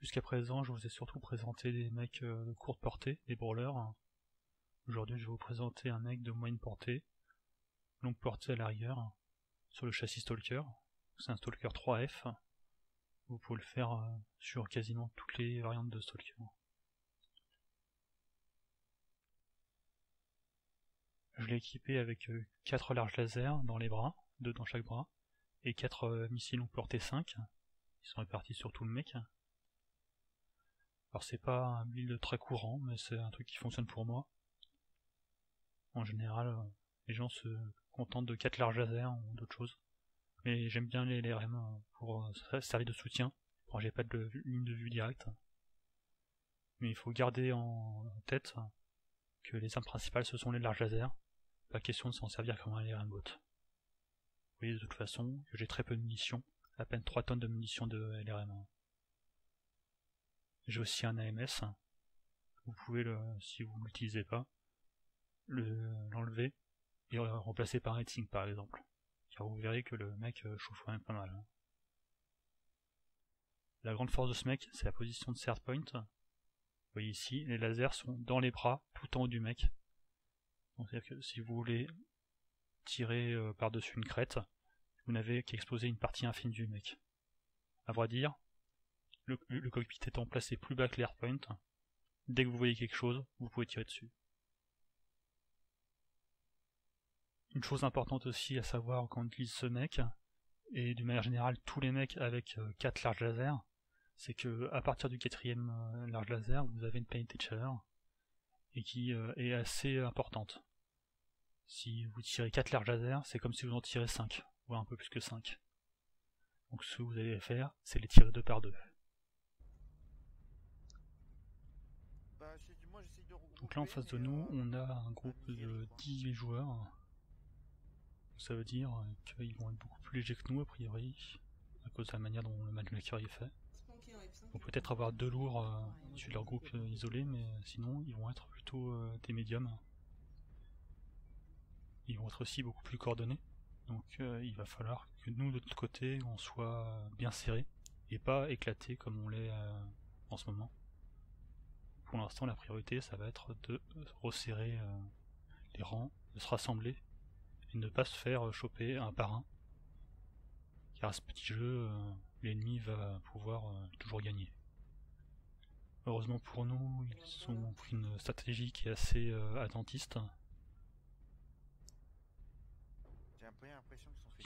Jusqu'à présent, je vous ai surtout présenté des mecs de courte portée, des brawlers. Aujourd'hui, je vais vous présenter un mec de moyenne portée, longue portée à l'arrière, sur le châssis Stalker. C'est un Stalker 3F. Vous pouvez le faire sur quasiment toutes les variantes de Stalker. Je l'ai équipé avec 4 larges lasers dans les bras, 2 dans chaque bras, et 4 missiles longue portée 5. Ils sont répartis sur tout le mec. Alors c'est pas un build très courant, mais c'est un truc qui fonctionne pour moi. En général, les gens se contentent de 4 larges lasers ou d'autres choses. Mais j'aime bien les LRM pour servir de soutien. Bon, j'ai pas de ligne de vue directe. Mais il faut garder en tête que les armes principales ce sont les larges lasers. Pas question de s'en servir comme un LRM bot. Vous voyez de toute façon que j'ai très peu de munitions, à peine 3 tonnes de munitions de LRM. J'ai aussi un AMS. Vous pouvez, si vous ne l'utilisez pas, l'enlever et le remplacer par un heatsink par exemple. Car vous verrez que le mec chauffe quand même pas mal. La grande force de ce mec, c'est la position de start point. Vous voyez ici, les lasers sont dans les bras, tout en haut du mec. C'est-à-dire que si vous voulez tirer par-dessus une crête, vous n'avez qu'exposer une partie infime du mec. À vrai dire, le cockpit étant placé plus bas que l'airpoint, dès que vous voyez quelque chose, vous pouvez tirer dessus. Une chose importante aussi à savoir quand on utilise ce mec, et d'une manière générale tous les mecs avec 4 larges lasers, c'est que à partir du 4ème large laser, vous avez une pénalité de chaleur, et qui est assez importante. Si vous tirez 4 larges lasers, c'est comme si vous en tirez 5, voire un peu plus que 5. Donc ce que vous allez faire, c'est les tirer 2 par 2. Donc là en face de nous, on a un groupe de 18 joueurs. Ça veut dire qu'ils vont être beaucoup plus légers que nous a priori, à cause de la manière dont le matchmaker est fait. Ils vont peut-être avoir 2 lourds issus de leur groupe isolé, mais sinon ils vont être plutôt des médiums. Ils vont être aussi beaucoup plus coordonnés, donc il va falloir que nous de notre côté on soit bien serrés et pas éclatés comme on l'est en ce moment. Pour l'instant la priorité ça va être de resserrer les rangs, de se rassembler et ne pas se faire choper un par un, car à ce petit jeu l'ennemi va pouvoir toujours gagner. Heureusement pour nous, ils ont pris une stratégie qui est assez attentiste.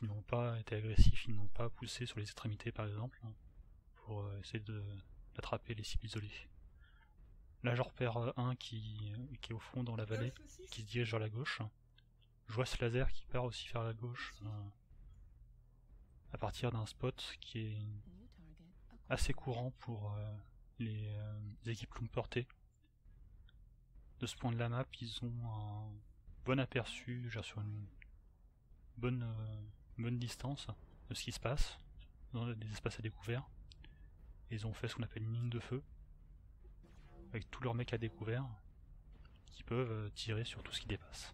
Ils n'ont pas été agressifs, ils n'ont pas poussé sur les extrémités par exemple, pour essayer d'attraper les cibles isolées. Là j'en repère un qui est au fond dans la vallée, qui se dirige vers la gauche. Je vois ce laser qui part aussi vers la gauche, à partir d'un spot qui est assez courant pour les équipes longue portée. De ce point de la map, ils ont un bon aperçu, sur une bonne distance de ce qui se passe dans des espaces à découvert. Et ils ont fait ce qu'on appelle une ligne de feu, avec tous leurs mecs à découvert, qui peuvent tirer sur tout ce qui dépasse.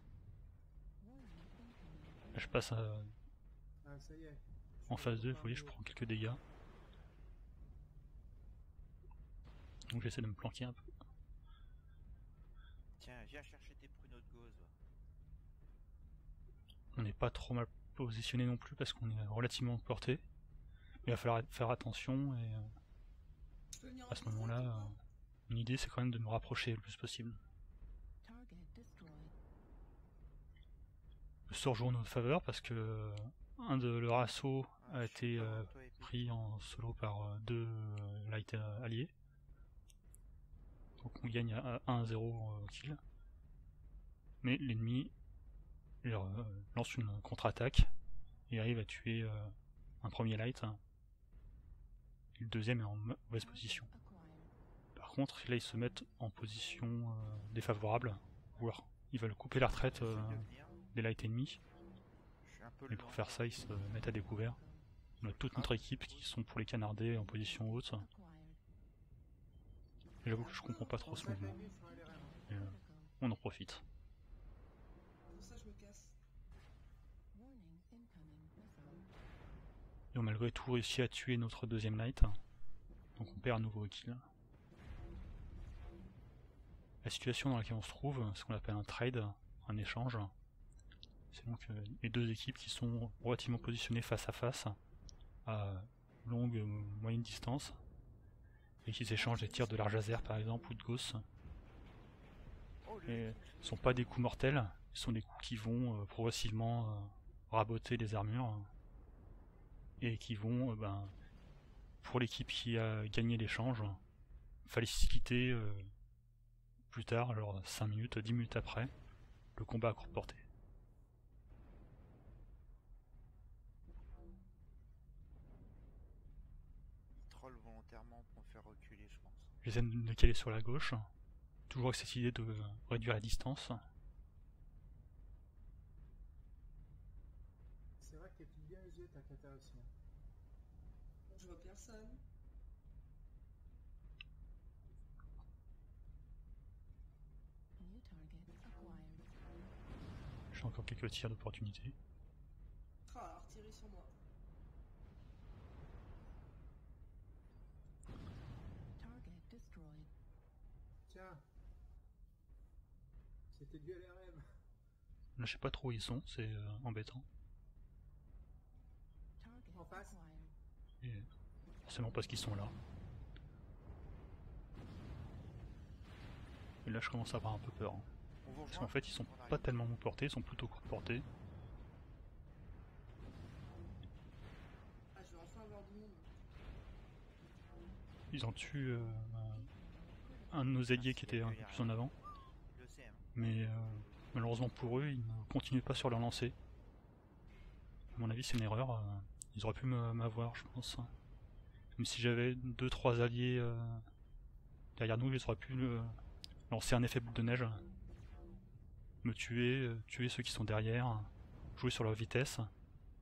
Là, je passe en phase 2, vous voyez, je prends quelques dégâts. Donc j'essaie de me planquer un peu. Tiens, viens chercher tes pruneaux de gauze. On n'est pas trop mal positionné non plus parce qu'on est relativement porté. Il va falloir faire attention et à ce moment-là, une idée c'est quand même de me rapprocher le plus possible. Le sort joue en notre faveur parce que un de leurs assauts a été pris en solo par 2 light alliés. Donc on gagne à 1-0 kill. Mais l'ennemi lance une contre-attaque et arrive à tuer un premier light. Et le deuxième est en mauvaise position. Par contre, là ils se mettent en position défavorable, voire ils veulent couper la retraite des light ennemis. Et pour faire ça, ils se mettent à découvert. On a toute notre équipe qui sont pour les canarder en position haute. Et j'avoue que je comprends pas trop ce mouvement. Et, on en profite. Ils ont malgré tout réussi à tuer notre deuxième light. Donc on perd un nouveau kill. La situation dans laquelle on se trouve, c'est ce qu'on appelle un trade, un échange. C'est donc les deux équipes qui sont relativement positionnées face à face, à longue ou moyenne distance, et qui s'échangent des tirs de large laser par exemple ou de gauss. Et ce ne sont pas des coups mortels, ce sont des coups qui vont progressivement raboter les armures et qui vont, pour l'équipe qui a gagné l'échange, faciliter plus tard, alors 5 minutes, 10 minutes après, le combat à courte portée. Ils trollent volontairement pour me faire reculer, je pense. J'essaie de me caler sur la gauche, toujours avec cette idée de réduire la distance. C'est vrai que t'es bien les yeux, ta cata aussi. Je vois personne. J'ai encore quelques tirs d'opportunité. Ah, retirez sur moi. Tiens. C'était du LRM. Là je sais pas trop où ils sont, c'est embêtant. En face. Et forcément parce qu'ils sont là. Et là je commence à avoir un peu peur. Hein. Parce qu'en fait ils sont pas tellement longue portée, ils sont plutôt courte portée. Ah, je vais enfin avoir du monde. Ils ont tué un de nos alliés qui était un peu plus en avant. Mais malheureusement pour eux, ils ne continuent pas sur leur lancée. À mon avis c'est une erreur, ils auraient pu m'avoir je pense. Même si j'avais 2-3 alliés derrière nous, ils auraient pu lancer un effet boule de neige. Me tuer, tuer ceux qui sont derrière, jouer sur leur vitesse.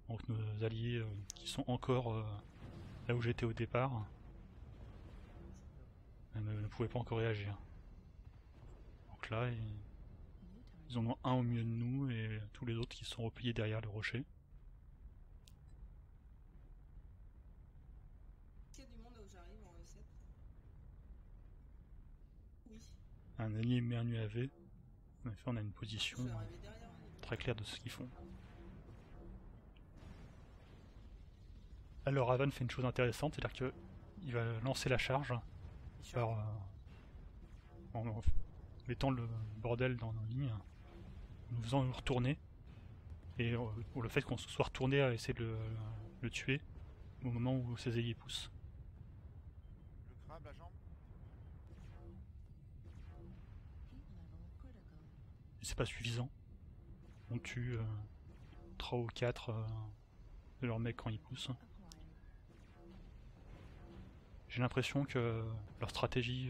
Donc nos alliés qui sont encore là où j'étais au départ ne pouvaient pas encore réagir. Donc là, ils en ont un au milieu de nous et tous les autres qui sont repliés derrière le rocher. Est-ce qu'il y a du monde là où j'arrive en E7? Oui. Un allié met un UAV. En effet, on a une position Je vais arriver derrière. très claire de ce qu'ils font. Alors Ravan fait une chose intéressante, c'est-à-dire qu'il va lancer la charge par, en mettant le bordel dans nos lignes, nous faisant nous retourner, et le fait qu'on se soit retourné à essayer de le tuer au moment où ses alliés poussent. Le crabe, la jambe. Et c'est pas suffisant. On tue 3 ou 4 de leurs mecs quand ils poussent. J'ai l'impression que leur stratégie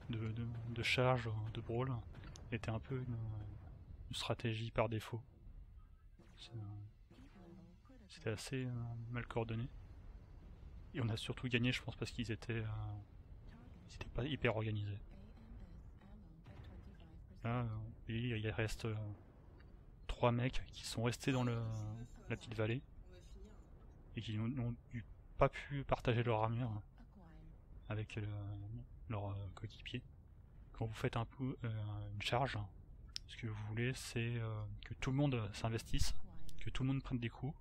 de charge, de brawl, était un peu une stratégie par défaut. C'était assez mal coordonné. Et on a surtout gagné, je pense, parce qu'ils étaient pas hyper organisés. Là, il reste 3 mecs qui sont restés dans la petite vallée On va finir. et qui n'ont pas pu partager leur armure avec leurs coéquipiers. Quand vous faites un peu une charge, ce que vous voulez c'est que tout le monde s'investisse, que tout le monde prenne des coups.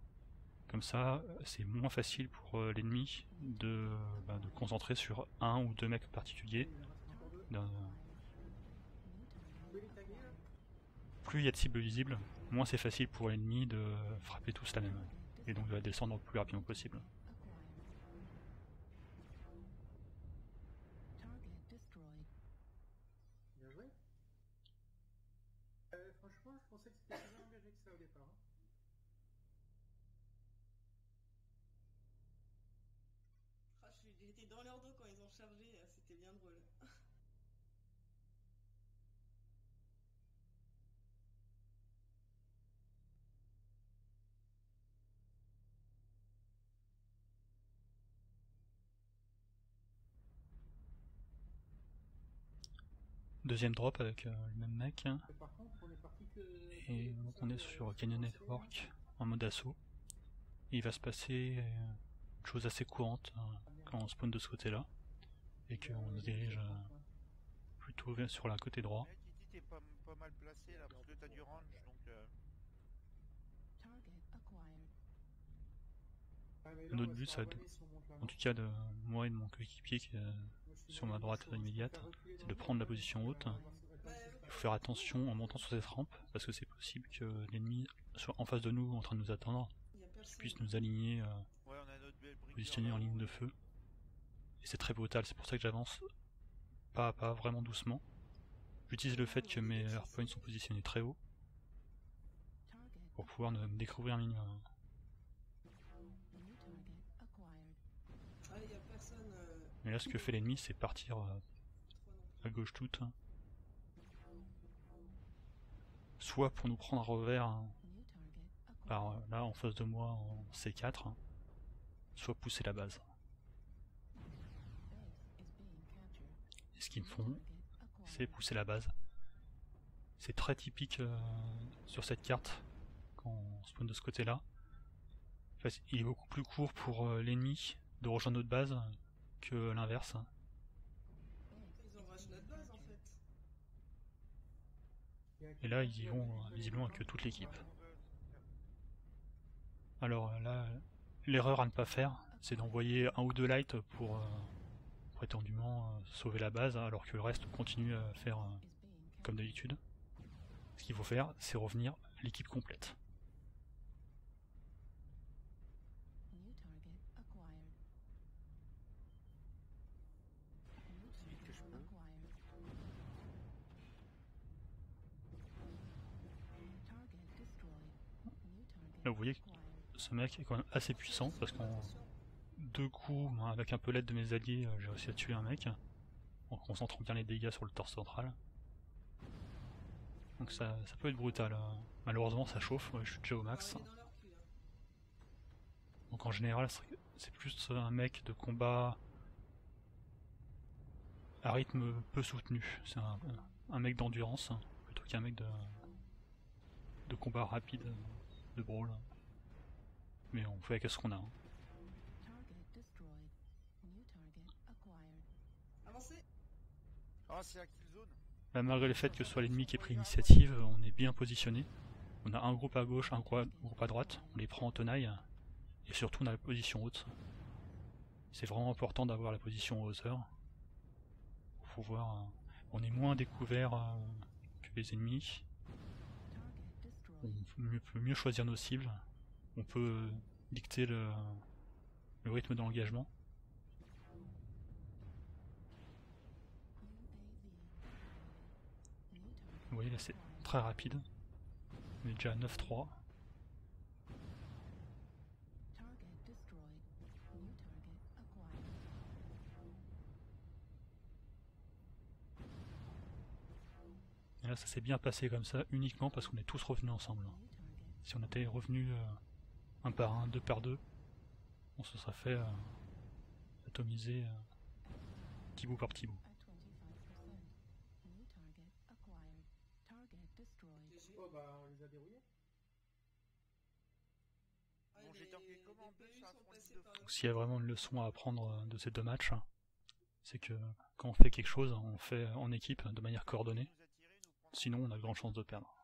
Comme ça, c'est moins facile pour l'ennemi de concentrer sur un ou deux mecs particuliers. Plus il y a de cibles visibles, moins c'est facile pour l'ennemi de frapper tous la même. Et donc de descendre le plus rapidement possible. Bien joué. Franchement, je pensais que c'était plus engagé que ça au départ. Hein. Ah, j'étais dans leur dos quand ils ont chargé, c'était bien drôle. Deuxième drop avec le même mec. Et par contre, on est parti que... Et donc on est sur Canyon Network en mode assaut. Et il va se passer une chose assez courante quand on spawn de ce côté-là, et qu'on se dirige plutôt sur la côté droit. Ouais, Titi, t'es pas mal placé là parce que t'as du range donc. Ah, mais là, Notre on va but, se ça faire va être, abonner si on monte là-bas. en tout cas de moi et de mon coéquipier qui est Moi, je suis sur ma dans droite le chaud, immédiate, je préfère reculer c'est dans de le prendre la dos, position haute. on va voir ça va Il pas faut faire attention en montant sur cette rampe, parce que c'est possible que l'ennemi soit en face de nous en train de nous attendre, Il y a personne. puisse nous aligner, Ouais, on a notre belle brique. positionner en ligne de feu. Et c'est très brutal, c'est pour ça que j'avance pas à pas, vraiment doucement. J'utilise le fait que mes hardpoints sont positionnés très haut pour pouvoir me découvrir un minimum. Ah, il y a personne. Mais là, ce que fait l'ennemi, c'est partir Trois non plus. à gauche toute, soit pour nous prendre à revers par là en face de moi en C4, soit pousser la base. Et ce qu'ils me font, c'est pousser la base. C'est très typique sur cette carte quand on spawn de ce côté-là. En fait, il est beaucoup plus court pour l'ennemi de rejoindre notre base que l'inverse. Ils ont rush notre base en fait. Et là, ils y vont visiblement avec toute l'équipe. Alors là, l'erreur à ne pas faire, c'est d'envoyer un ou deux lights pour prétendument sauver la base, alors que le reste continue à faire comme d'habitude. Ce qu'il faut faire, c'est revenir l'équipe complète. Là, vous voyez que ce mec est quand même assez puissant, parce qu'en deux coups, avec un peu l'aide de mes alliés, j'ai réussi à tuer un mec, en concentrant bien les dégâts sur le torse central. Donc ça peut être brutal. Malheureusement, ça chauffe, ouais, je suis déjà au max. On est dans leur cul, là. Donc en général, c'est plus un mec de combat à rythme peu soutenu. C'est un mec d'endurance, plutôt qu'un mec de combat rapide, de brawl. Mais on fait avec ce qu'on a. Avancez. Ah, c'est la killzone. Là, malgré le fait que ce soit l'ennemi qui ait pris l'initiative, on est bien positionné. On a un groupe à gauche, un groupe à droite, on les prend en tenaille, et surtout on a la position haute. C'est vraiment important d'avoir la position en hauteur. Pour pouvoir, on est moins découvert que les ennemis. On peut mieux choisir nos cibles. On peut dicter le rythme de l'engagement. Vous voyez là c'est très rapide. On est déjà à 9-3. Et là ça s'est bien passé comme ça uniquement parce qu'on est tous revenus ensemble. Si on était revenus un par un, deux par deux, on se serait fait atomiser petit bout par petit bout. Oh bah on les a dérouillés. Ah, Bon, j'ai tanké comme en les deux PU sur la sont front passés de par feu. le- Donc s'il y a vraiment une leçon à apprendre de ces deux matchs, c'est que quand on fait quelque chose, on fait en équipe de manière coordonnée, Nous a tiré, nous prend- sinon on a de grandes chances de perdre.